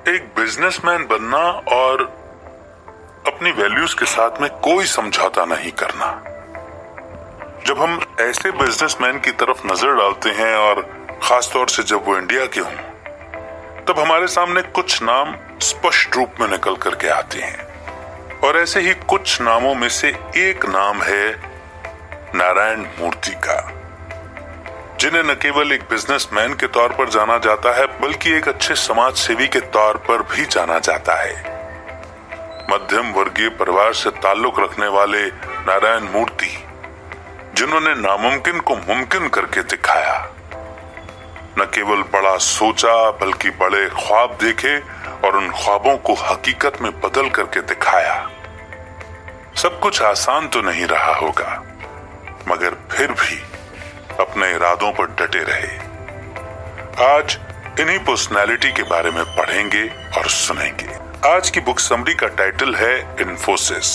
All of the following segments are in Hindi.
एक बिजनेसमैन बनना और अपनी वैल्यूज के साथ में कोई समझौता नहीं करना। जब हम ऐसे बिजनेसमैन की तरफ नजर डालते हैं और खासतौर से जब वो इंडिया के हों, तब हमारे सामने कुछ नाम स्पष्ट रूप में निकल करके आते हैं और ऐसे ही कुछ नामों में से एक नाम है नारायण मूर्ति का, जिन्हें न केवल एक बिजनेसमैन के तौर पर जाना जाता है बल्कि एक अच्छे समाज सेवी के तौर पर भी जाना जाता है। मध्यम वर्गीय परिवार से ताल्लुक रखने वाले नारायण मूर्ति, जिन्होंने नामुमकिन को मुमकिन करके दिखाया, न केवल बड़ा सोचा बल्कि बड़े ख्वाब देखे और उन ख्वाबों को हकीकत में बदल करके दिखाया। सब कुछ आसान तो नहीं रहा होगा, मगर फिर भी अपने इरादों पर डटे रहे। आज इन्हीं पर्सनैलिटी के बारे में पढ़ेंगे और सुनेंगे। आज की बुक समरी का टाइटल है इन्फोसिस,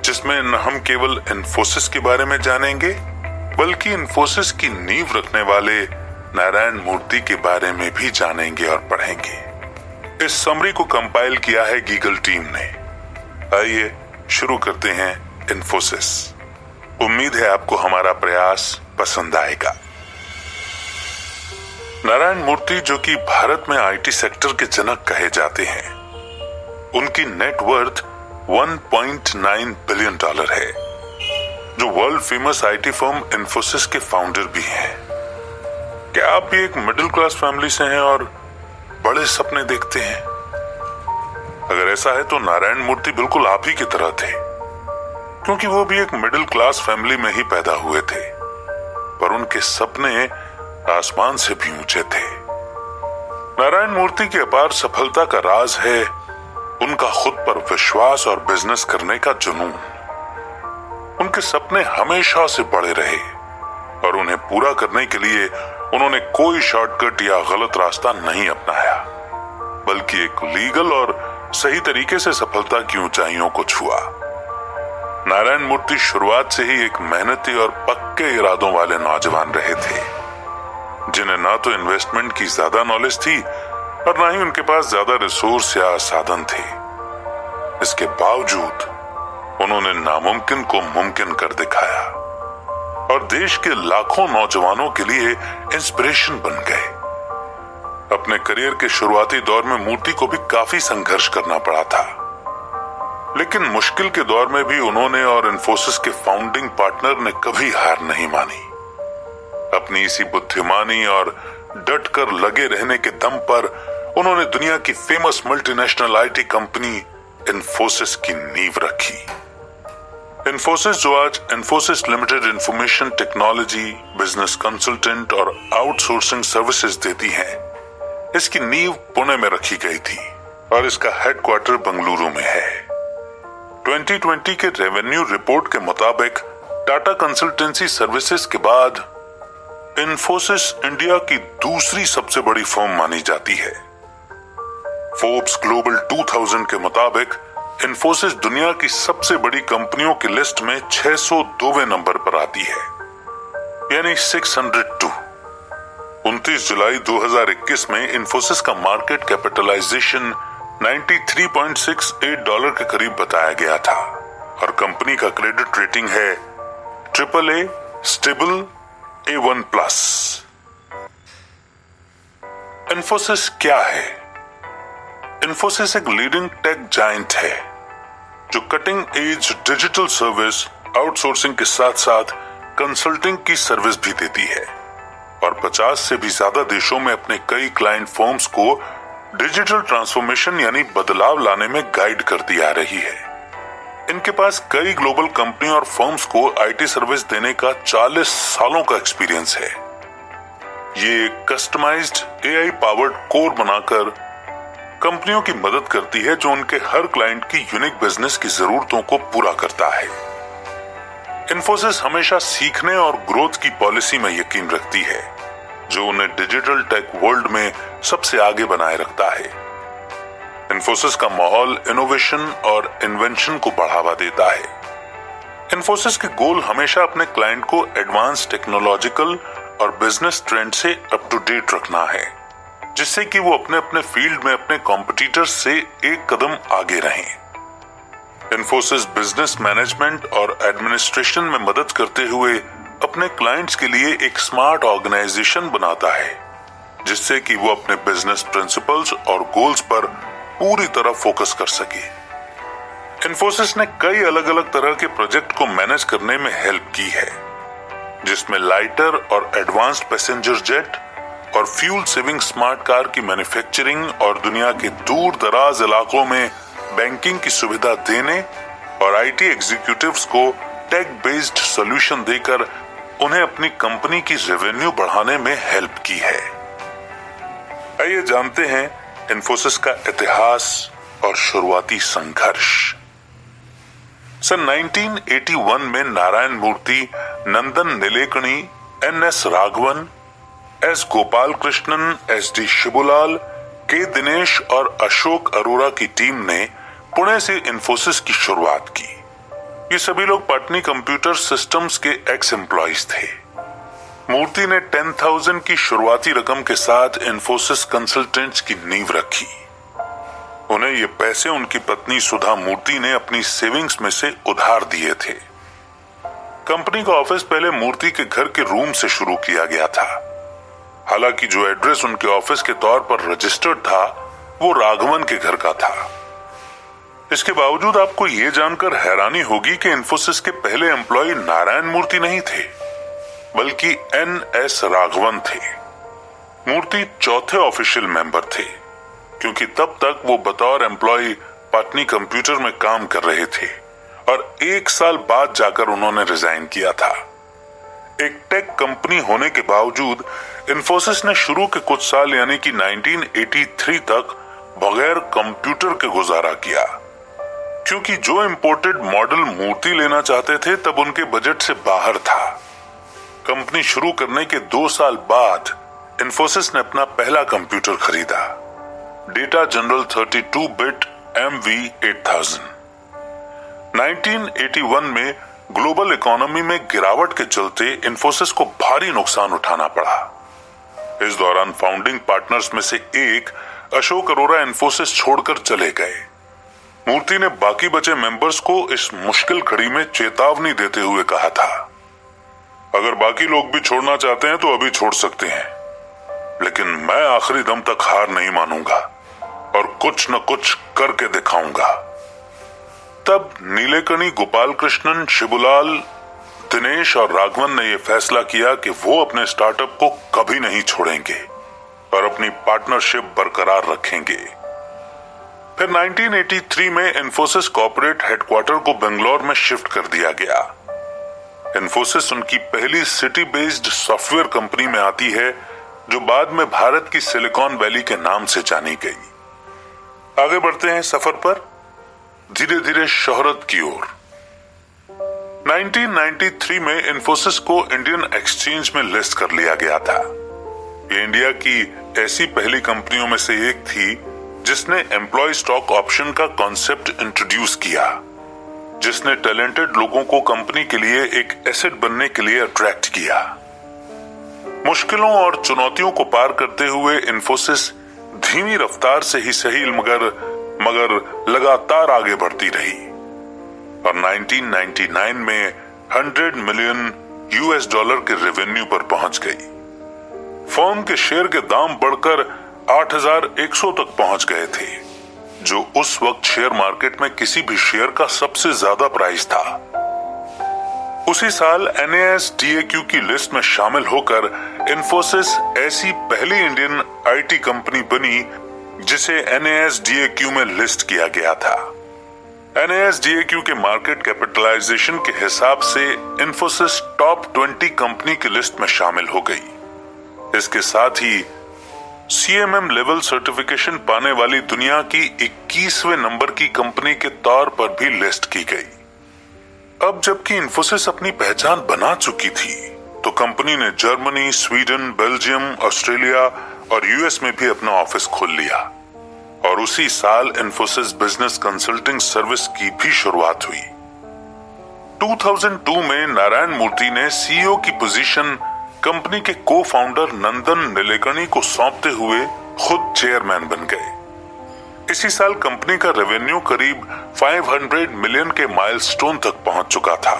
जिसमें न हम केवल इन्फोसिस के बारे में जानेंगे बल्कि इन्फोसिस की नींव रखने वाले नारायण मूर्ति के बारे में भी जानेंगे और पढ़ेंगे। इस समरी को कंपाइल किया है गीगल टीम ने। आइए शुरू करते हैं इन्फोसिस। उम्मीद है आपको हमारा प्रयास पसंद आएगा। नारायण मूर्ति, जो कि भारत में आईटी सेक्टर के जनक कहे जाते हैं, उनकी नेट वर्थ $1.9 बिलियन है, जो world famous IT firm Infosys के फाउंडर भी हैं। क्या आप भी एक मिडिल क्लास फैमिली से हैं और बड़े सपने देखते हैं? अगर ऐसा है तो नारायण मूर्ति बिल्कुल आप ही की तरह थे, क्योंकि वो भी एक मिडिल क्लास फैमिली में ही पैदा हुए थे, पर उनके सपने आसमान से भी ऊंचे थे। नारायण मूर्ति की अपार सफलता का राज है उनका खुद पर विश्वास और बिजनेस करने का जुनून। उनके सपने हमेशा से बड़े रहे और उन्हें पूरा करने के लिए उन्होंने कोई शॉर्टकट या गलत रास्ता नहीं अपनाया, बल्कि एक लीगल और सही तरीके से सफलता की ऊंचाइयों को छुआ। नारायण मूर्ति शुरुआत से ही एक मेहनती और पक्के इरादों वाले नौजवान रहे थे, जिन्हें ना तो इन्वेस्टमेंट की ज्यादा नॉलेज थी और ना ही उनके पास ज्यादा रिसोर्स या साधन थे। इसके बावजूद उन्होंने नामुमकिन को मुमकिन कर दिखाया और देश के लाखों नौजवानों के लिए इंस्पिरेशन बन गए। अपने करियर के शुरुआती दौर में मूर्ति को भी काफी संघर्ष करना पड़ा था, लेकिन मुश्किल के दौर में भी उन्होंने और इन्फोसिस के फाउंडिंग पार्टनर ने कभी हार नहीं मानी। अपनी इसी बुद्धिमानी और डट कर लगे रहने के दम पर उन्होंने दुनिया की famous multinational IT company Infosys की नींव रखी। इन्फोसिस, जो आज Infosys limited information technology, business consultant और आउटसोर्सिंग सर्विसेज देती है, इसकी नींव पुणे में रखी गई थी और इसका हेडक्वार्टर बंगलुरु में है। 2020 के रेवेन्यू रिपोर्ट के मुताबिक टाटा कंसल्टेंसी सर्विसेज के बाद इन्फोसिस इंडिया की दूसरी सबसे बड़ी फर्म मानी जाती है। फोर्ब्स ग्लोबल 2000 के मुताबिक इन्फोसिस दुनिया की सबसे बड़ी कंपनियों की लिस्ट में 602वें नंबर पर आती है, यानी 602। 29 जुलाई 2021 में इन्फोसिस का मार्केट कैपिटलाइजेशन $93.68 के करीब बताया गया था और कंपनी का क्रेडिट रेटिंग है AAA स्टेबल A1+। इन्फोसिस क्या है? इन्फोसिस एक लीडिंग टेक जायंट है जो cutting edge digital service outsourcing के साथ साथ कंसल्टिंग की सर्विस भी देती है और 50 से भी ज्यादा देशों में अपने कई क्लाइंट फर्म्स को डिजिटल ट्रांसफॉर्मेशन यानी बदलाव लाने में गाइड करती आ रही है। इनके पास कई ग्लोबल कंपनी और फर्म्स को आईटी सर्विस देने का 40 सालों का एक्सपीरियंस है। ये कस्टमाइज्ड एआई पावर्ड कोर बनाकर कंपनियों की मदद करती है जो उनके हर क्लाइंट की यूनिक बिजनेस की जरूरतों को पूरा करता है। इन्फोसिस हमेशा सीखने और ग्रोथ की पॉलिसी में यकीन रखती है, जो उन्हें डिजिटल टेक वर्ल्ड में सबसे आगे बनाए रखता है। इन्फोसिस का माहौल इनोवेशन और इन्वेंशन को बढ़ावा देता है। इन्फोसिस के गोल हमेशा अपने क्लाइंट को एडवांस टेक्नोलॉजिकल और बिजनेस ट्रेंड से अप टू डेट रखना है, जिससे कि वो अपने अपने फील्ड में अपने कॉम्पिटिटर्स से एक कदम आगे रहें। इन्फोसिस बिजनेस मैनेजमेंट और एडमिनिस्ट्रेशन में मदद करते हुए अपने क्लाइंट्स के लिए एक स्मार्ट ऑर्गेनाइजेशन बनाता है, जिससे कि वो अपने बिजनेस प्रिंसिपल्स और गोल्स पर पूरी तरह फोकस कर सके। इन्फोसिस ने कई अलग अलग तरह के प्रोजेक्ट को मैनेज करने में हेल्प की है, जिसमें लाइटर और एडवांस्ड पैसेंजर जेट और फ्यूल सेविंग स्मार्ट कार की मैन्युफैक्चरिंग और दुनिया के दूर दराज इलाकों में बैंकिंग की सुविधा देने और आईटी एग्जीक्यूटिव्स को टेक बेस्ड सॉल्यूशन देकर उन्हें अपनी कंपनी की रेवेन्यू बढ़ाने में हेल्प की है। आइए जानते हैं इन्फोसिस का इतिहास और शुरुआती संघर्ष। सन 1981 में Narayana Murthy, Nandan Nilekani, N S. Raghavan, S. Gopal Krishnan, S D. Shibulal, K. Dinesh और अशोक अरोरा की टीम ने पुणे से इन्फोसिस की शुरुआत की। ये सभी लोग पटनी कंप्यूटर सिस्टम्स के एक्स एम्प्लॉइज थे। मूर्ति ने 10,000 की शुरुआती रकम के साथ इन्फोसिस कंसल्टेंट्स की नींव रखी। उन्हें ये पैसे उनकी पत्नी सुधा मूर्ति ने अपनी सेविंग्स में से उधार दिए थे। कंपनी का ऑफिस पहले मूर्ति के घर के रूम से शुरू किया गया था। हालांकि जो एड्रेस उनके ऑफिस के तौर पर रजिस्टर्ड था वो राघवन के घर का था। इसके बावजूद आपको ये जानकर हैरानी होगी कि इन्फोसिस के पहले एम्प्लॉय नारायण मूर्ति नहीं थे, बल्कि एन.एस. राघवन थे। मूर्ति चौथे ऑफिशियल मेंबर थे, क्योंकि तब तक वो बतौर एम्प्लॉय पटनी कंप्यूटर में काम कर रहे थे और 1 साल बाद जाकर उन्होंने रिजाइन किया था। एक टेक कंपनी होने के बावजूद इन्फोसिस ने शुरू के कुछ साल यानी कि 1983 तक बगैर कंप्यूटर के गुजारा किया, क्योंकि जो इंपोर्टेड मॉडल मूर्ति लेना चाहते थे तब उनके बजट से बाहर था। कंपनी शुरू करने के 2 साल बाद इन्फोसिस ने अपना पहला कंप्यूटर खरीदा, डेटा जनरल 32 बिट MV8000। 1981 में ग्लोबल इकोनॉमी में गिरावट के चलते इन्फोसिस को भारी नुकसान उठाना पड़ा। इस दौरान फाउंडिंग पार्टनर्स में से एक अशोक अरोरा इन्फोसिस छोड़कर चले गए। मूर्ति ने बाकी बचे मेंबर्स को इस मुश्किल घड़ी में चेतावनी देते हुए कहा था, अगर बाकी लोग भी छोड़ना चाहते हैं तो अभी छोड़ सकते हैं, लेकिन मैं आखिरी दम तक हार नहीं मानूंगा और कुछ न कुछ करके दिखाऊंगा। तब नीलेकणी, गोपाल कृष्णन, शिबुलाल, दिनेश और राघवन ने यह फैसला किया कि वो अपने स्टार्टअप को कभी नहीं छोड़ेंगे और अपनी पार्टनरशिप बरकरार रखेंगे। फिर 1983 में इन्फोसिस कॉर्पोरेट हेडक्वार्टर को बेंगलोर में शिफ्ट कर दिया गया। इन्फोसिस उनकी पहली सिटी बेस्ड सॉफ्टवेयर कंपनी में आती है, जो बाद में भारत की सिलिकॉन वैली के नाम से जानी गई। आगे बढ़ते हैं सफर पर, धीरे धीरे शोहरत की ओर। 1993 में इन्फोसिस को इंडियन एक्सचेंज में लिस्ट कर लिया गया था। ये इंडिया की ऐसी पहली कंपनियों में से एक थी जिसने एम्प्लॉय स्टॉक ऑप्शन का कॉन्सेप्ट इंट्रोड्यूस किया, जिसने टैलेंटेड लोगों को कंपनी के लिए एक एसेट बनने के लिए अट्रैक्ट किया। मुश्किलों और चुनौतियों को पार करते हुए इन्फोसिस धीमी रफ्तार से ही सही मगर लगातार आगे बढ़ती रही और 1999 में $100 मिलियन के रेवेन्यू पर पहुंच गई। फर्म के शेयर के दाम बढ़कर 8,100 तक पहुंच गए थे, जो उस वक्त शेयर मार्केट में किसी भी शेयर का सबसे ज्यादा प्राइस था। उसी साल NASDAQ की लिस्ट में शामिल होकर इन्फोसिस ऐसी पहली इंडियन आईटी कंपनी बनी जिसे NASDAQ में लिस्ट किया गया था। NASDAQ के मार्केट कैपिटलाइजेशन के हिसाब से इन्फोसिस टॉप 20 कंपनी की लिस्ट में शामिल हो गई। इसके साथ ही CMM लेवल सर्टिफिकेशन पाने वाली दुनिया की 21वें नंबर की कंपनी के तौर पर भी लिस्ट की गई। अब जबकि इन्फोसिस अपनी पहचान बना चुकी थी, तो कंपनी ने जर्मनी, स्वीडन, बेल्जियम, ऑस्ट्रेलिया और यूएस में भी अपना ऑफिस खोल लिया और उसी साल इन्फोसिस बिजनेस कंसल्टिंग सर्विस की भी शुरुआत हुई। 2002 में नारायण मूर्ति ने CEO की पोजीशन कंपनी के को फाउंडर नंदन नीलेकणी को सौंपते हुए खुद चेयरमैन बन गए। इसी साल कंपनी का रेवेन्यू करीब 500 मिलियन के माइलस्टोन तक पहुंच चुका था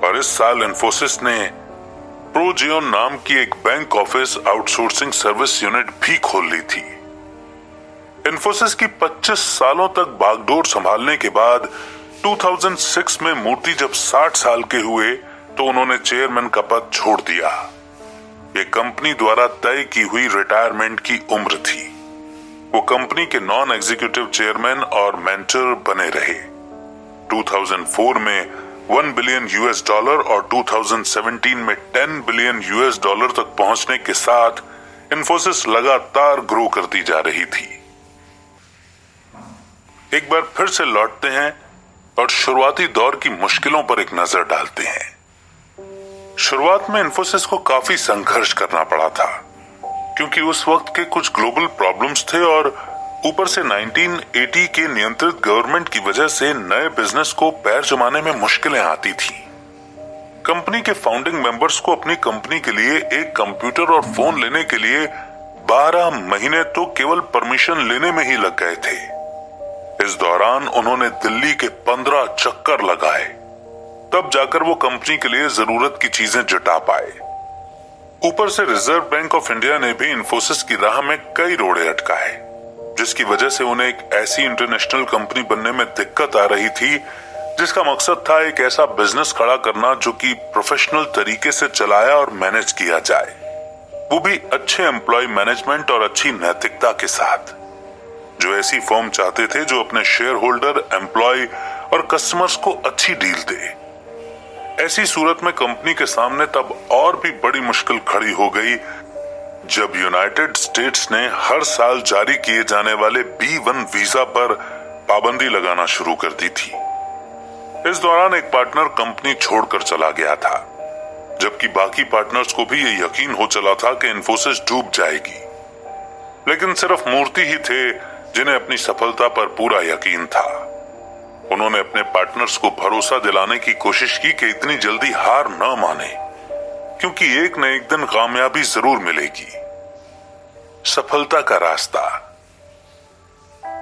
और इस साल इन्फोसिस ने प्रोजियोन नाम की एक bank office outsourcing service unit भी खोल ली थी। इन्फोसिस की 25 सालों तक बागडोर संभालने के बाद 2006 में मूर्ति जब 60 साल के हुए तो उन्होंने चेयरमैन का पद छोड़ दिया। ये कंपनी द्वारा तय की हुई रिटायरमेंट की उम्र थी। वो कंपनी के नॉन एग्जीक्यूटिव चेयरमैन और मेंटर बने रहे। 2004 में $1 बिलियन और 2017 में $10 बिलियन तक पहुंचने के साथ इन्फोसिस लगातार ग्रो करती जा रही थी। एक बार फिर से लौटते हैं और शुरुआती दौर की मुश्किलों पर एक नजर डालते हैं। शुरुआत में इन्फोसिस को काफी संघर्ष करना पड़ा था क्योंकि उस वक्त के कुछ ग्लोबल प्रॉब्लम्स थे और ऊपर से 1980 के नियंत्रित गवर्नमेंट की वजह से नए बिजनेस को पैर जमाने में मुश्किलें आती थी। कंपनी के फाउंडिंग मेंबर्स को अपनी कंपनी के लिए एक कंप्यूटर और फोन लेने के लिए 12 महीने तो केवल परमिशन लेने में ही लग गए थे। इस दौरान उन्होंने दिल्ली के 15 चक्कर लगाए, तब जाकर वो कंपनी के लिए जरूरत की चीजें जुटा पाए। ऊपर से रिजर्व बैंक ऑफ इंडिया ने भी इन्फोसिस की राह में कई रोड़े अटकाए, जिसकी वजह से उन्हें एक ऐसी इंटरनेशनल कंपनी बनने में दिक्कत आ रही थी जिसका मकसद था एक ऐसा बिजनेस खड़ा करना जो कि प्रोफेशनल तरीके से चलाया और मैनेज किया जाए, वो भी अच्छे एम्प्लॉय मैनेजमेंट और अच्छी नैतिकता के साथ। जो ऐसी फर्म चाहते थे जो अपने शेयर होल्डर, एम्प्लॉय और कस्टमर्स को अच्छी डील दे। ऐसी सूरत में कंपनी के सामने तब और भी बड़ी मुश्किल खड़ी हो गई जब यूनाइटेड स्टेट्स ने हर साल जारी किए जाने वाले B1 वीजा पर पाबंदी लगाना शुरू कर दी थी। इस दौरान एक पार्टनर कंपनी छोड़कर चला गया था, जबकि बाकी पार्टनर्स को भी ये यकीन हो चला था कि इन्फोसिस डूब जाएगी। लेकिन सिर्फ मूर्ति ही थे जिन्हें अपनी सफलता पर पूरा यकीन था। उन्होंने अपने पार्टनर्स को भरोसा दिलाने की कोशिश की कि इतनी जल्दी हार न माने, क्योंकि एक न एक दिन कामयाबी जरूर मिलेगी। सफलता का रास्ता।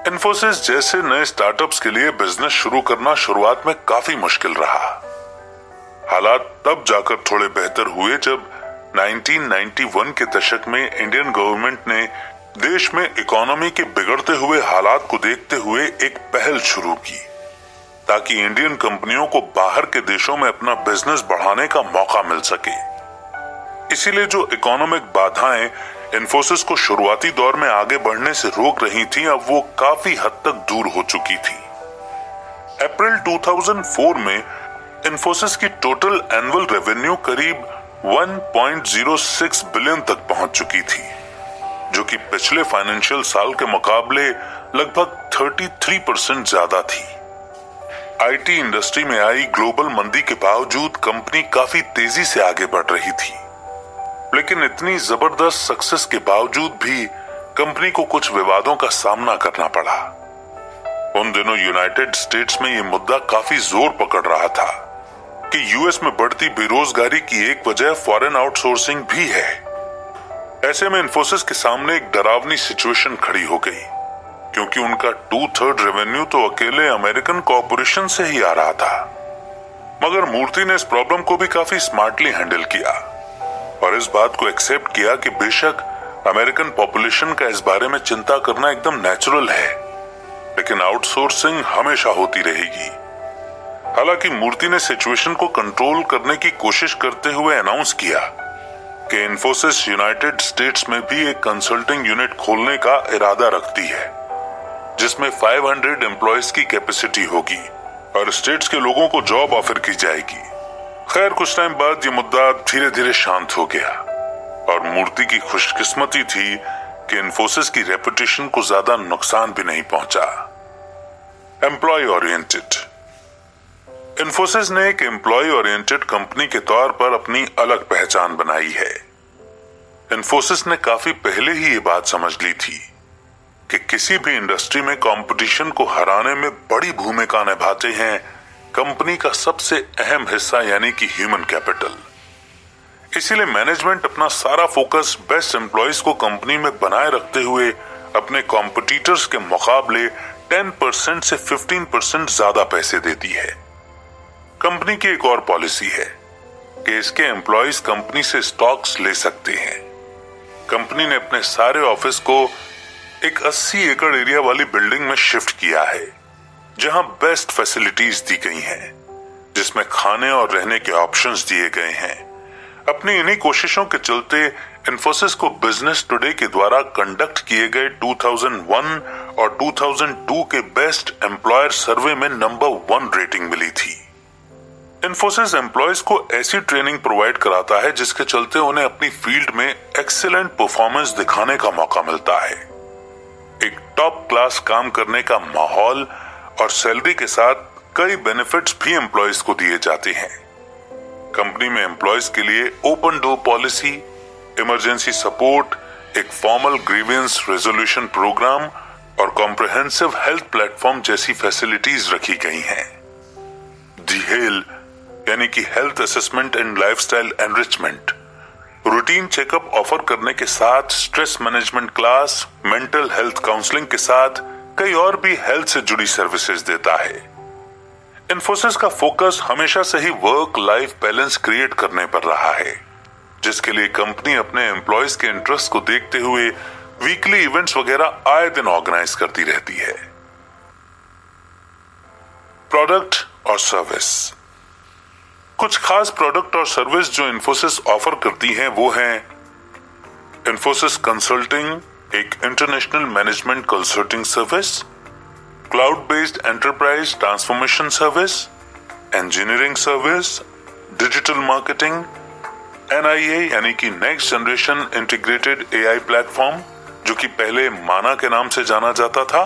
इन्फोसिस जैसे नए स्टार्टअप्स के लिए बिजनेस शुरू करना शुरुआत में काफी मुश्किल रहा। हालात तब जाकर थोड़े बेहतर हुए जब 1991 के दशक में इंडियन गवर्नमेंट ने देश में इकोनॉमी के बिगड़ते हुए हालात को देखते हुए एक पहल शुरू की ताकि इंडियन कंपनियों को बाहर के देशों में अपना बिजनेस बढ़ाने का मौका मिल सके। इसीलिए जो इकोनॉमिक बाधाएं इन्फोसिस को शुरुआती दौर में आगे बढ़ने से रोक रही थीं, अब वो काफी हद तक दूर हो चुकी थी। अप्रैल 2004 में इन्फोसिस की टोटल एनुअल रेवेन्यू करीब 1.06 बिलियन तक पहुंच चुकी थी, जो कि पिछले फाइनेंशियल साल के मुकाबले लगभग 33% ज्यादा थी। आईटी इंडस्ट्री में आई ग्लोबल मंदी के बावजूद कंपनी काफी तेजी से आगे बढ़ रही थी, लेकिन इतनी जबरदस्त सक्सेस के बावजूद भी कंपनी को कुछ विवादों का सामना करना पड़ा। उन दिनों यूनाइटेड स्टेट्स में यह मुद्दा काफी जोर पकड़ रहा था कि यूएस में बढ़ती बेरोजगारी की एक वजह फॉरेन आउटसोर्सिंग भी है। ऐसे में इन्फोसिस के सामने एक डरावनी सिचुएशन खड़ी हो गई, क्योंकि उनका 2/3 रेवेन्यू तो अकेले अमेरिकन कॉर्पोरेशन से ही आ रहा था। मगर मूर्ति ने इस प्रॉब्लम को भी काफी स्मार्टली हैंडल किया और इस बात को एक्सेप्ट किया कि बेशक अमेरिकन पॉपुलेशन का इस बारे में चिंता करना एकदम नेचुरल है, लेकिन आउटसोर्सिंग हमेशा होती रहेगी। हालांकि मूर्ति ने सिचुएशन को कंट्रोल करने की कोशिश करते हुए अनाउंस किया कि इन्फोसिस यूनाइटेड स्टेट्स में भी एक कंसल्टिंग यूनिट खोलने का इरादा रखती है, जिसमें 500 एम्प्लॉयज की कैपेसिटी होगी और स्टेट्स के लोगों को जॉब ऑफर की जाएगी। खैर, कुछ टाइम बाद ये मुद्दा धीरे धीरे शांत हो गया और मूर्ति की खुशकिस्मती थी कि इन्फोसिस की रेपुटेशन को ज्यादा नुकसान भी नहीं पहुंचा। Employ oriented. इन्फोसिस ने एक एम्प्लॉय ओरिएंटेड कंपनी के तौर पर अपनी अलग पहचान बनाई है। इन्फोसिस ने काफी पहले ही ये बात समझ ली थी कि किसी भी इंडस्ट्री में कंपटीशन को हराने में बड़ी भूमिका निभाते हैं कंपनी का सबसे अहम हिस्सा यानी कि ह्यूमन कैपिटल। इसीलिए मैनेजमेंट अपना सारा फोकस बेस्ट एम्प्लॉयज को कंपनी में बनाए रखते हुए अपने कॉम्पिटिटर्स के मुकाबले 10% से 15% ज्यादा पैसे देती है। कंपनी की एक और पॉलिसी है कि इसके एम्प्लॉयज कंपनी से स्टॉक्स ले सकते हैं। कंपनी ने अपने सारे ऑफिस को एक 80 एकड़ एरिया वाली बिल्डिंग में शिफ्ट किया है, जहां बेस्ट फैसिलिटीज दी गई हैं, जिसमें खाने और रहने के ऑप्शंस दिए गए हैं। अपनी इन्हीं कोशिशों के चलते इन्फोसिस को बिजनेस टुडे के द्वारा कंडक्ट किए गए 2001 और 2002 के बेस्ट एम्प्लॉयर सर्वे में नंबर 1 रेटिंग मिली थी। इन्फोसिस एम्प्लॉयज को ऐसी ट्रेनिंग प्रोवाइड कराता है जिसके चलते उन्हें अपनी फील्ड में एक्सीलेंट परफॉर्मेंस दिखाने का मौका मिलता है। एक टॉप क्लास काम करने का माहौल और सैलरी के साथ कई बेनिफिट्स भी एम्प्लॉयज को दिए जाते हैं। कंपनी में एम्प्लॉयज के लिए open door policy, emergency support, एक फॉर्मल ग्रीवेंस रेजोल्यूशन प्रोग्राम और कॉम्प्रिहेंसिव हेल्थ प्लेटफॉर्म जैसी फैसिलिटीज रखी गई हैं। दी हेल यानी कि health assessment and lifestyle enrichment routine checkup offer करने के साथ stress management class, mental health counselling के साथ कई और भी हेल्थ से जुड़ी सर्विसेज देता है। इन्फोसिस का फोकस हमेशा से ही वर्क लाइफ बैलेंस क्रिएट करने पर रहा है, जिसके लिए कंपनी अपने एम्प्लॉयज के इंटरेस्ट को देखते हुए वीकली इवेंट्स वगैरह आए दिन ऑर्गेनाइज करती रहती है। प्रोडक्ट और सर्विस। कुछ खास प्रोडक्ट और सर्विस जो इन्फोसिस ऑफर करती है वो है इन्फोसिस कंसल्टिंग, एक international management consulting service, cloud based enterprise transformation service, engineering service, digital marketing, NIA यानी कि next generation integrated AI platform जो कि पहले माना के नाम से जाना जाता था।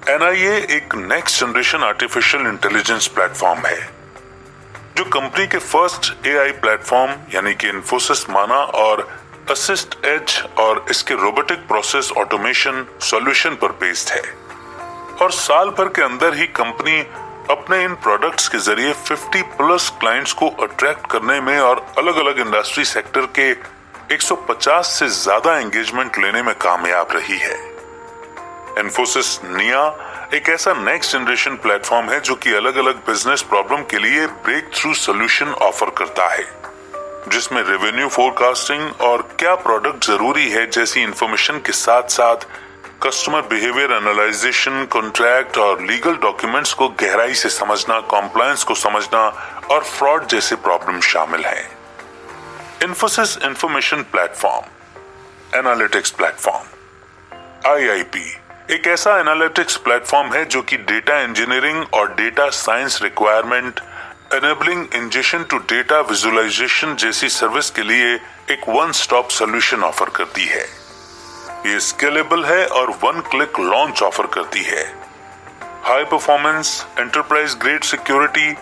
NIA एक next generation artificial intelligence platform है जो कंपनी के फर्स्ट AI प्लेटफॉर्म यानी कि इन्फोसिस माना और असिस्ट एज और इसके रोबोटिक प्रोसेस ऑटोमेशन सॉल्यूशन पर बेस्ड है। और साल भर के अंदर ही कंपनी अपने इन प्रोडक्ट्स के जरिए 50+ क्लाइंट्स को अट्रैक्ट करने में और अलग अलग इंडस्ट्री सेक्टर के 150 से ज्यादा एंगेजमेंट लेने में कामयाब रही है। इन्फोसिस निया एक ऐसा नेक्स्ट जनरेशन प्लेटफॉर्म है जो कि अलग अलग बिजनेस प्रॉब्लम के लिए ब्रेक थ्रू सोल्यूशन ऑफर करता है, जिसमें रेवेन्यू फोरकास्टिंग और क्या प्रोडक्ट जरूरी है जैसी इंफॉर्मेशन के साथ साथ कस्टमर बिहेवियर एनालाइजेशन, कॉन्ट्रैक्ट और लीगल डॉक्यूमेंट्स को गहराई से समझना, कॉम्प्लायंस को समझना और फ्रॉड जैसे प्रॉब्लम शामिल हैं। Infosys information platform, analytics platform, IIP एक ऐसा एनालिटिक्स प्लेटफॉर्म है जो कि डेटा इंजीनियरिंग और data science requirement, enabling injection to data visualization जैसी सर्विस के लिए एक वन स्टॉप सोल्यूशन ऑफर करती है। ये स्केलेबल है और 1 क्लिक लॉन्च ऑफर करती है। High performance, enterprise grade security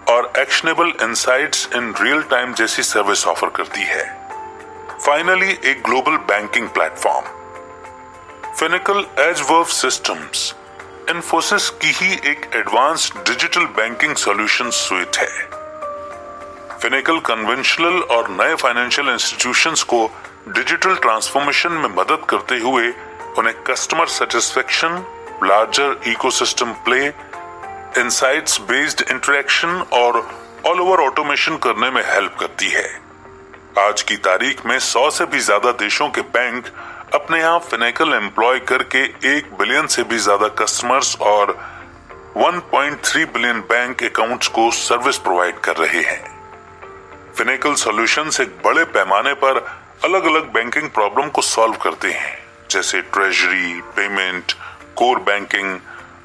और actionable insights in real time जैसी सर्विस ऑफर करती है। फाइनली एक global banking platform, Finacle EdgeVerve systems Infosys की ही एक advanced digital banking solution suite है। फिनिकल कन्वेंशनल और नए फाइनेंशियल इंस्टीट्यूशंस को डिजिटल ट्रांसफॉर्मेशन में मदद करते हुए उन्हें customer satisfaction, larger ecosystem play, insights based interaction और ऑल ओवर ऑटोमेशन करने में हेल्प करती है। आज की तारीख में 100 से भी ज्यादा देशों के बैंक अपने यहाँ फिनेकल एम्प्लॉय करके 1 बिलियन से भी ज्यादा कस्टमर्स और 1.3 बिलियन बैंक अकाउंट्स को सर्विस प्रोवाइड कर रहे हैं। फिनेकल सॉल्यूशंस एक बड़े पैमाने पर अलग अलग बैंकिंग प्रॉब्लम को सॉल्व करते हैं, जैसे treasury, payment, core banking,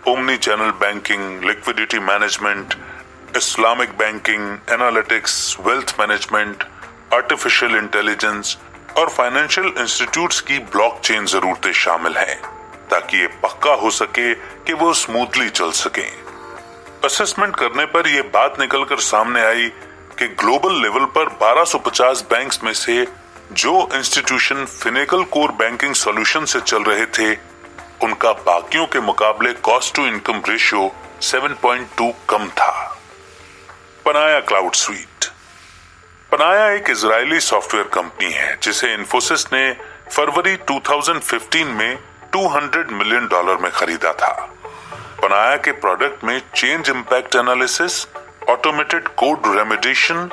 omni channel banking, liquidity management, Islamic banking, analytics, wealth management, artificial intelligence और फाइनेंशियल इंस्टीट्यूट्स की ब्लॉकचेन जरूरतें शामिल हैं, ताकि ये पक्का हो सके कि वो स्मूथली चल सके। असेसमेंट करने पर यह बात निकलकर सामने आई कि ग्लोबल लेवल पर 1250 बैंक्स में से जो institution Finacle core banking solution से चल रहे थे, उनका बाकियों के मुकाबले कॉस्ट टू इनकम रेशियो 7.2 कम था। पनाया क्लाउड स्वीट। पनाया एक इजरायली सॉफ्टवेयर कंपनी है जिसे इन्फोसिस ने फरवरी 2015 में $200 मिलियन में खरीदा था। पनाया के प्रोडक्ट में change impact analysis, automated code remediation,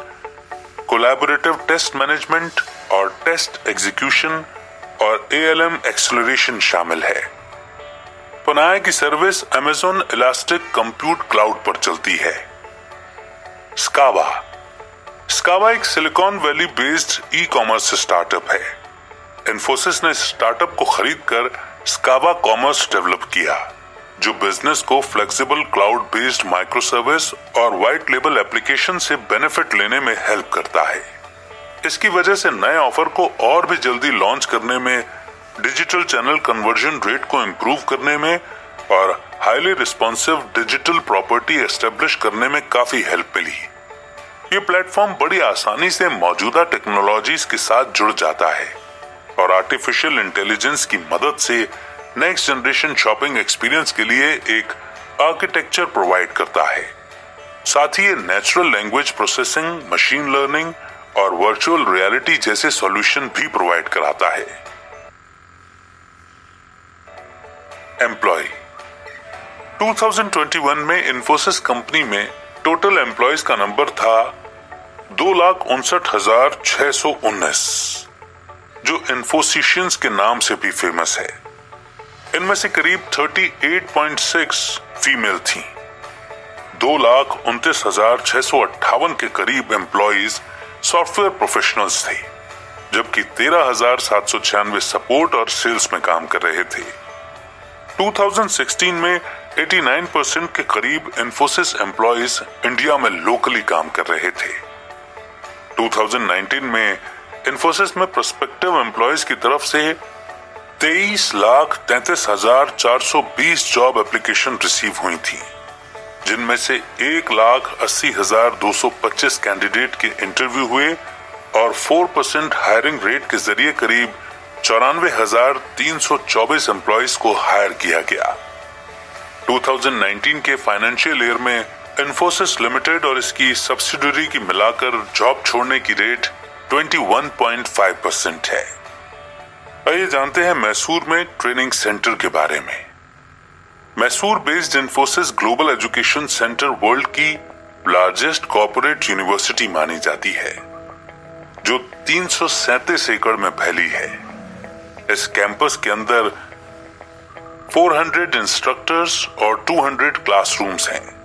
collaborative test management और टेस्ट एग्जीक्यूशन और ALM एक्सेलरेशन शामिल है। पनाया की service Amazon elastic compute cloud पर चलती है। स्कावा एक Silicon Valley based e-commerce startup है। इन्फोसिस ने स्टार्टअप को खरीदकर स्कावा कॉमर्स डेवलप किया, जो बिजनेस को flexible cloud based micro service और व्हाइट लेबल एप्लीकेशन से बेनिफिट लेने में हेल्प करता है। इसकी वजह से नए ऑफर को और भी जल्दी लॉन्च करने में, डिजिटल चैनल कन्वर्जन रेट को इंप्रूव करने में और highly responsive digital property establish करने में काफी हेल्प मिली। ये प्लेटफॉर्म बड़ी आसानी से मौजूदा टेक्नोलॉजीज के साथ जुड़ जाता है और आर्टिफिशियल इंटेलिजेंस की मदद से नेक्स्ट जनरेशन शॉपिंग एक्सपीरियंस के लिए एक आर्किटेक्चर प्रोवाइड करता है। साथ ही ये natural language processing, machine learning और वर्चुअल रियलिटी जैसे सॉल्यूशन भी प्रोवाइड कराता है। एम्प्लॉय 2021 में इन्फोसिस कंपनी में टोटल एम्प्लॉयज का नंबर था 2,59,619, जो इन्फोसिशियंस के नाम से भी फेमस है। इनमें से करीब 38.6 फीमेल थी। 2,29,658 के करीब एम्प्लॉयज सॉफ्टवेयर प्रोफेशनल्स थे, जबकि 13,796 सपोर्ट और सेल्स में काम कर रहे थे। 2016 में 89% के करीब इन्फोसिस एम्प्लॉयज इंडिया में लोकली काम कर रहे थे। 2019 में इन्फोसिस में प्रोस्पेक्टिव एम्प्लॉयज की तरफ से 23,33,420 जॉब एप्लीकेशन रिसीव हुई थी, जिनमें से 1,80,225 कैंडिडेट के इंटरव्यू हुए और 4% हायरिंग रेट के जरिए करीब 94,324 एम्प्लॉयज को हायर किया गया। 2019 के फाइनेंशियल ईयर में इन्फोसिस लिमिटेड और इसकी सब्सिडियरी की मिलाकर जॉब छोड़ने की रेट 21.5% है। आइए जानते हैं मैसूर में ट्रेनिंग सेंटर के बारे में। Mysore based Infosys global education centre world की लार्जेस्ट कॉर्पोरेट यूनिवर्सिटी मानी जाती है, जो 337 एकड़ में फैली है। इस कैंपस के अंदर 400 इंस्ट्रक्टर्स और 200 क्लासरूम्स हैं,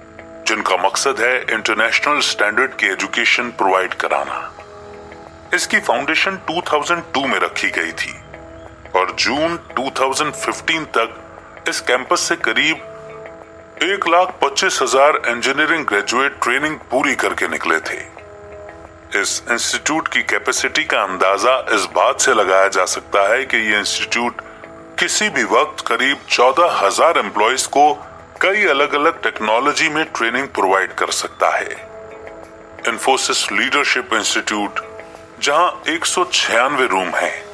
जिनका मकसद है इंटरनेशनल स्टैंडर्ड की एजुकेशन प्रोवाइड कराना। इसकी फाउंडेशन 2002 में रखी गई थी और जून 2015 तक इस कैंपस से करीब 1,25,000 इंजीनियरिंग ग्रेजुएट ट्रेनिंग पूरी करके निकले थे। इस इंस्टीट्यूट की कैपेसिटी का अंदाजा इस बात से लगाया जा सकता है कि ये इंस्टीट्यूट किसी भी वक्त करीब 14,000 एम्प्लॉयज को कई अलग अलग टेक्नोलॉजी में ट्रेनिंग प्रोवाइड कर सकता है। इन्फोसिस लीडरशिप इंस्टीट्यूट, जहां 196 रूम हैं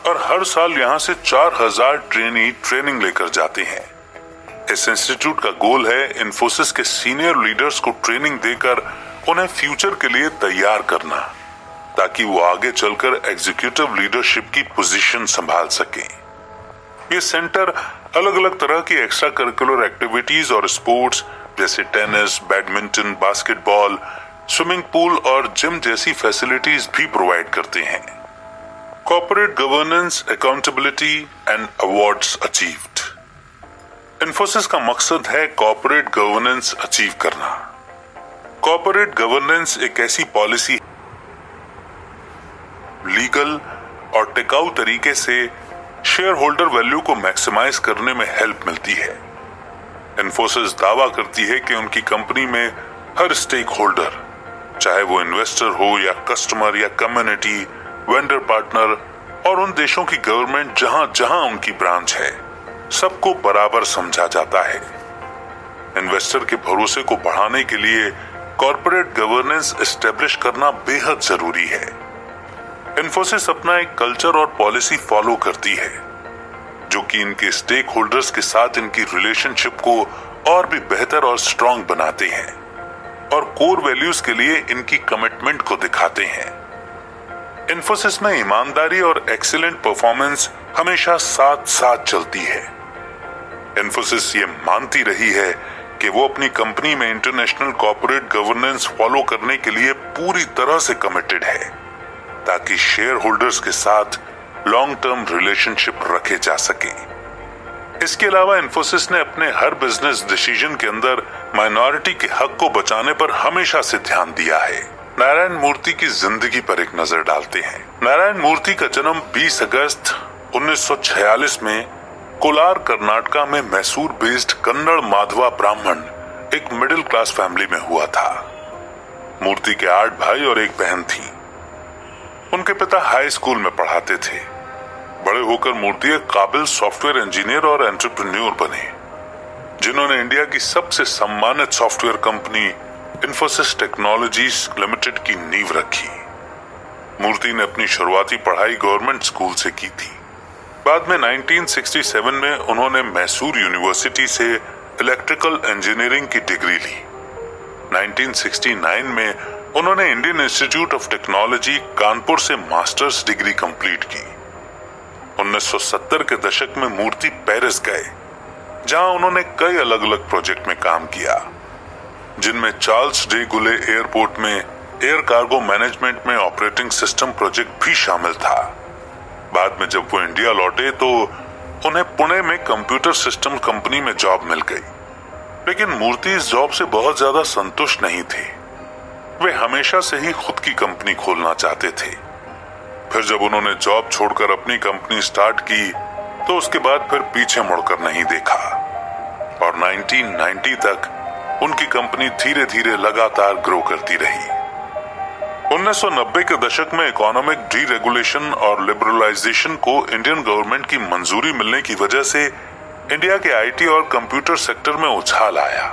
और हर साल यहां से 4,000 ट्रेनी ट्रेनिंग लेकर जाते हैं। इस इंस्टीट्यूट का गोल है इन्फोसिस के सीनियर लीडर्स को ट्रेनिंग देकर उन्हें फ्यूचर के लिए तैयार करना, ताकि वो आगे चलकर एग्जीक्यूटिव लीडरशिप की पोजीशन संभाल सकें। ये सेंटर अलग अलग तरह की एक्स्ट्रा करिकुलर एक्टिविटीज और स्पोर्ट्स जैसे tennis, badminton, basketball, swimming pool और जिम जैसी फैसिलिटीज भी प्रोवाइड करते हैं। Corporate governance, accountability and awards achieved. Infosys का मकसद है कॉर्पोरेट गवर्नेंस अचीव करना। कॉर्पोरेट गवर्नेंस एक ऐसी पॉलिसी लीगल और टिकाऊ तरीके से शेयर होल्डर वैल्यू को मैक्सिमाइज करने में हेल्प मिलती है। इन्फोसिस दावा करती है कि उनकी कंपनी में हर स्टेक होल्डर, चाहे वो इन्वेस्टर हो या कस्टमर या कम्युनिटी, वेंडर पार्टनर और उन देशों की गवर्नमेंट जहां जहां उनकी ब्रांच है, सबको बराबर समझा जाता है। इन्वेस्टर के भरोसे को बढ़ाने के लिए कॉर्पोरेट गवर्नेंस एस्टेब्लिश करना बेहद जरूरी है। इन्फोसिस अपना एक कल्चर और पॉलिसी फॉलो करती है, जो कि इनके स्टेक होल्डर्स के साथ इनकी रिलेशनशिप को और भी बेहतर और स्ट्रॉन्ग बनाते हैं और कोर वैल्यूज के लिए इनकी कमिटमेंट को दिखाते हैं। इन्फोसिस में ईमानदारी और एक्सीलेंट परफॉर्मेंस हमेशा साथ साथ चलती है। इन्फोसिस ये मानती रही है कि वो अपनी कंपनी में इंटरनेशनल कॉर्पोरेट गवर्नेंस फॉलो करने के लिए पूरी तरह से कमिटेड है, ताकि शेयर होल्डर्स के साथ लॉन्ग टर्म रिलेशनशिप रखे जा सके। इसके अलावा इन्फोसिस ने अपने हर बिजनेस डिसीजन के अंदर माइनॉरिटी के हक को बचाने पर हमेशा से ध्यान दिया है। नारायण मूर्ति की जिंदगी पर एक नजर डालते हैं। नारायण मूर्ति का जन्म 20 अगस्त 1946 में कोलार, कर्नाटका में मैसूर बेस्ड कन्नड़ माधवा ब्राह्मण एक मिडिल क्लास फैमिली में हुआ था। मूर्ति के 8 भाई और एक बहन थी। उनके पिता हाई स्कूल में पढ़ाते थे। बड़े होकर मूर्ति एक काबिल सॉफ्टवेयर इंजीनियर और एंटरप्रेन्योर बने, जिन्होंने इंडिया की सबसे सम्मानित software company Infosys technologies limited की नींव रखी। मूर्ति ने अपनी शुरुआती पढ़ाई गवर्नमेंट स्कूल से की थी। बाद में 1967 में उन्होंने मैसूर यूनिवर्सिटी से इलेक्ट्रिकल इंजीनियरिंग की डिग्री ली। 1969 में उन्होंने Indian institute of technology Kanpur से मास्टर्स डिग्री कंप्लीट की। 1970 के दशक में मूर्ति पेरिस गए, जहां उन्होंने कई अलग अलग प्रोजेक्ट में काम किया, जिनमें चार्ल्स डे गुले एयरपोर्ट में एयर कार्गो मैनेजमेंट में ऑपरेटिंग सिस्टम प्रोजेक्ट भी शामिल था। बाद में जब वो इंडिया लौटे तो उन्हें पुणे में कंप्यूटर सिस्टम कंपनी में जॉब मिल गई, लेकिन मूर्ति इस जॉब से बहुत ज्यादा संतुष्ट नहीं थे। वे हमेशा से ही खुद की कंपनी खोलना चाहते थे। फिर जब उन्होंने जॉब छोड़कर अपनी कंपनी स्टार्ट की तो उसके बाद फिर पीछे मुड़कर नहीं देखा और 1990 तक उनकी कंपनी धीरे धीरे लगातार ग्रो करती रही। 1990 के दशक में इकोनॉमिक डीरेगुलेशन और लिबरलाइजेशन को इंडियन गवर्नमेंट की मंजूरी मिलने की वजह से इंडिया के आईटी और कंप्यूटर सेक्टर में उछाल आया।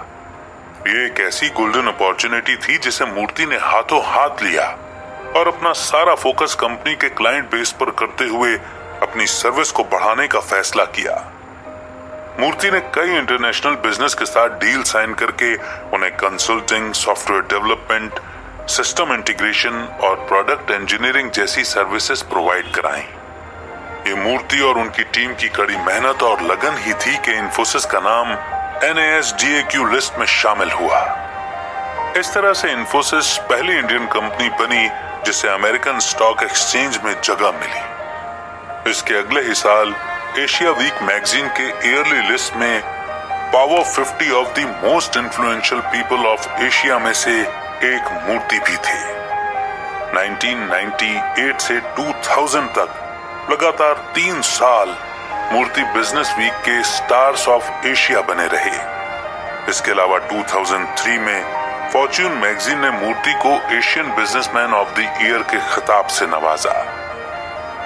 ये एक ऐसी गोल्डन अपॉर्चुनिटी थी जिसे मूर्ति ने हाथों हाथ लिया और अपना सारा फोकस कंपनी के क्लाइंट बेस पर करते हुए अपनी सर्विस को बढ़ाने का फैसला किया। मूर्ति ने कई इंटरनेशनल बिजनेस के साथ डील साइन करके उन्हें consulting, software development, system integration और प्रोडक्ट इंजीनियरिंग जैसी सर्विसेज प्रोवाइड कराई। ये मूर्ति और उनकी टीम की कड़ी मेहनत और लगन ही थी कि इन्फोसिस का नाम NASDAQ लिस्ट में शामिल हुआ। इस तरह से इन्फोसिस पहली इंडियन कंपनी बनी जिसे अमेरिकन स्टॉक एक्सचेंज में जगह मिली। इसके अगले ही साल एशिया वीक मैगजीन के ईयरली लिस्ट में power 50 of the most influential people of Asia में से एक मूर्ति भी थे। 1998 से 2000 तक लगातार 3 साल मूर्ति बिजनेस वीक के स्टार्स ऑफ एशिया बने रहे। इसके अलावा 2003 में फॉर्च्यून मैगजीन ने मूर्ति को Asian businessman of the year के खिताब से नवाजा।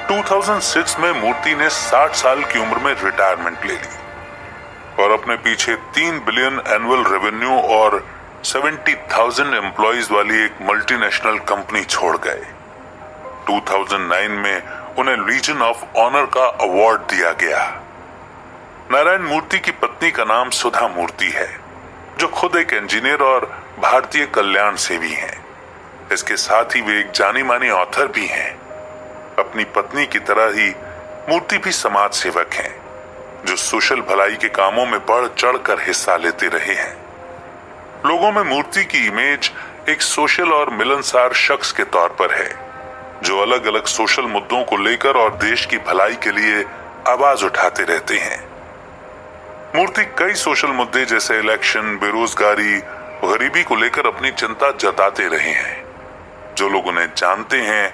2006 में मूर्ति ने 60 साल की उम्र में रिटायरमेंट ले ली और अपने पीछे 3 बिलियन एनुअल रेवेन्यू और 70,000 एम्प्लॉइज वाली एक मल्टीनेशनल कंपनी छोड़ गए। 2009 में उन्हें लीजन ऑफ ऑनर का अवार्ड दिया गया। नारायण मूर्ति की पत्नी का नाम सुधा मूर्ति है, जो खुद एक इंजीनियर और भारतीय कल्याण सेवी हैं। इसके साथ ही वे एक जानी मानी ऑथर भी हैं। अपनी पत्नी की तरह ही मूर्ति भी समाज सेवक हैं, जो सोशल भलाई के कामों में बढ़ चढ़कर हिस्सा लेते रहे हैं। लोगों में मूर्ति की इमेज एक सोशल और मिलनसार शख्स के तौर पर है, जो अलग अलग सोशल मुद्दों को लेकर और देश की भलाई के लिए आवाज उठाते रहते हैं। मूर्ति कई सोशल मुद्दे जैसे इलेक्शन, बेरोजगारी, गरीबी को लेकर अपनी चिंता जताते रहे हैं। जो लोग उन्हें जानते हैं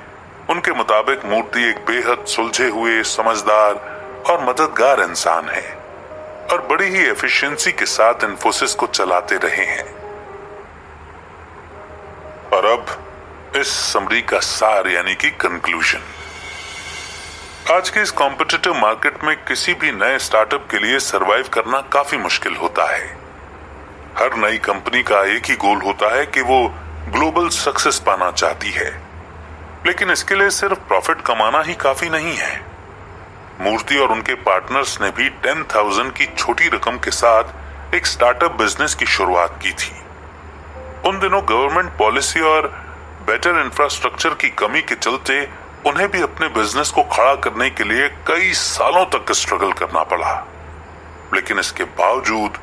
उनके मुताबिक मूर्ति एक बेहद सुलझे हुए, समझदार और मददगार इंसान है और बड़ी ही एफिशिएंसी के साथ इन्फोसिस को चलाते रहे हैं। और अब इस समरी का सार यानी कि कंक्लूजन। आज के इस कॉम्पिटिटिव मार्केट में किसी भी नए स्टार्टअप के लिए सरवाइव करना काफी मुश्किल होता है। हर नई कंपनी का एक ही गोल होता है कि वो ग्लोबल सक्सेस पाना चाहती है, लेकिन इसके लिए सिर्फ प्रॉफिट कमाना ही काफी नहीं है। मूर्ति और उनके पार्टनर्स ने भी 10,000 की छोटी रकम के साथ एक स्टार्टअप बिजनेस की शुरुआत की थी। उन दिनों गवर्नमेंट पॉलिसी और बेटर इंफ्रास्ट्रक्चर की कमी के चलते उन्हें भी अपने बिजनेस को खड़ा करने के लिए कई सालों तक स्ट्रगल करना पड़ा, लेकिन इसके बावजूद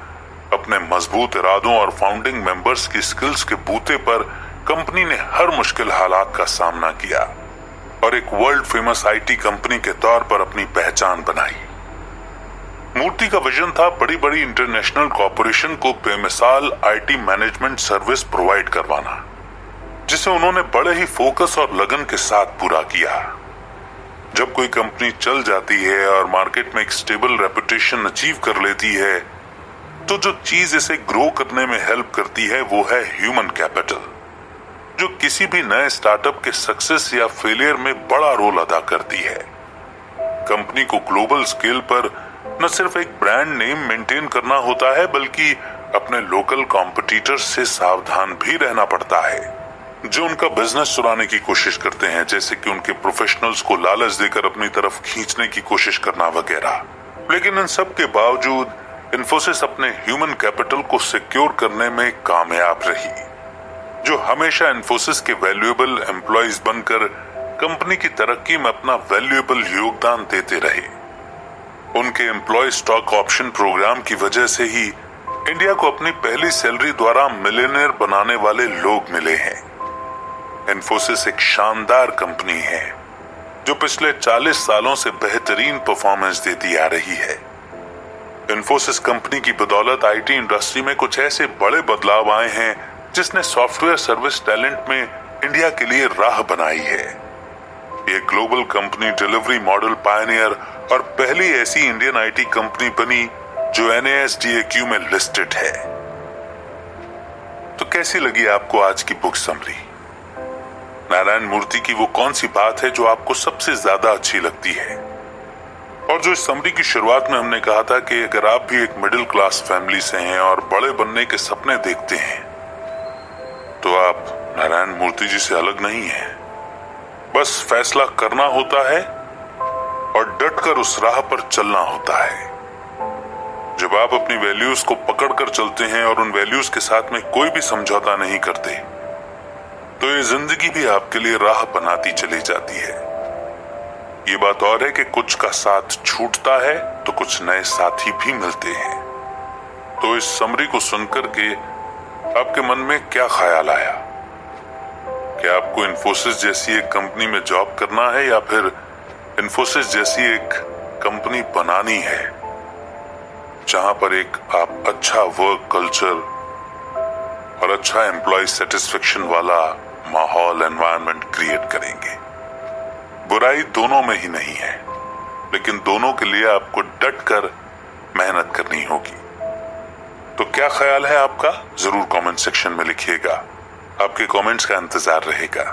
अपने मजबूत इरादों और फाउंडिंग मेंबर्स की स्किल्स के बूते पर कंपनी ने हर मुश्किल हालात का सामना किया और एक वर्ल्ड फेमस आईटी कंपनी के तौर पर अपनी पहचान बनाई। मूर्ति का विजन था बड़ी बड़ी इंटरनेशनल कॉरपोरेशन को बेमिसाल आईटी मैनेजमेंट सर्विस प्रोवाइड करवाना, जिसे उन्होंने बड़े ही फोकस और लगन के साथ पूरा किया। जब कोई कंपनी चल जाती है और मार्केट में एक स्टेबल रेपुटेशन अचीव कर लेती है, तो जो चीज इसे ग्रो करने में हेल्प करती है वो है ह्यूमन कैपिटल, जो किसी भी नए स्टार्टअप के सक्सेस या फेलियर में बड़ा रोल अदा करती है। कंपनी को ग्लोबल स्केल पर न सिर्फ एक ब्रांड नेम मेंटेन करना होता है, बल्कि अपने लोकल कॉम्पिटिटर्स से सावधान भी रहना पड़ता है, जो उनका बिजनेस चुराने की कोशिश करते हैं, जैसे कि उनके प्रोफेशनल्स को लालच देकर अपनी तरफ खींचने की कोशिश करना वगैरह। लेकिन इन सब के बावजूद इन्फोसिस अपने ह्यूमन कैपिटल को सिक्योर करने में कामयाब रही, जो हमेशा इन्फोसिस के वैल्यूएबल एम्प्लॉइज बनकर कंपनी की तरक्की में अपना वैल्यूएबल योगदान देते रहे। उनके एम्प्लॉय स्टॉक ऑप्शन प्रोग्राम की वजह से ही इंडिया को अपनी पहली सैलरी द्वारा मिलियनेयर बनाने वाले लोग मिले हैं। इन्फोसिस एक शानदार कंपनी है जो पिछले 40 सालों से बेहतरीन परफॉर्मेंस देती आ रही है। इन्फोसिस कंपनी की बदौलत आईटी इंडस्ट्री में कुछ ऐसे बड़े बदलाव आए हैं जिसने सॉफ्टवेयर सर्विस टैलेंट में इंडिया के लिए राह बनाई है। ये global company delivery model Pioneer और पहली ऐसी इंडियन आईटी कंपनी बनी जो NASDAQ में लिस्टेड है। तो कैसी लगी आपको आज की बुक समरी? नारायण मूर्ति की वो कौन सी बात है जो आपको सबसे ज्यादा अच्छी लगती है? और जो इस समरी की शुरुआत में हमने कहा था कि अगर आप भी एक मिडिल क्लास फैमिली से हैं और बड़े बनने के सपने देखते हैं, तो आप नारायण मूर्ति जी से अलग नहीं हैं। बस फैसला करना होता है और डटकर उस राह पर चलना होता है। जब आप अपनी वैल्यूज को पकड़कर चलते हैं और उन वैल्यूज के साथ में कोई भी समझौता नहीं करते, तो ये जिंदगी भी आपके लिए राह बनाती चली जाती है। ये बात और है कि कुछ का साथ छूटता है तो कुछ नए साथी भी मिलते हैं। तो इस समरी को सुनकर के आपके मन में क्या ख्याल आया? क्या आपको इन्फोसिस जैसी एक कंपनी में जॉब करना है या फिर इन्फोसिस जैसी एक कंपनी बनानी है जहां पर एक आप अच्छा वर्क कल्चर और अच्छा एम्प्लॉय सेटिस्फेक्शन वाला माहौल एनवायरनमेंट क्रिएट करेंगे? बुराई दोनों में ही नहीं है, लेकिन दोनों के लिए आपको डटकर मेहनत करनी होगी। तो क्या ख्याल है आपका? जरूर कमेंट सेक्शन में लिखिएगा। आपके कमेंट्स का इंतजार रहेगा।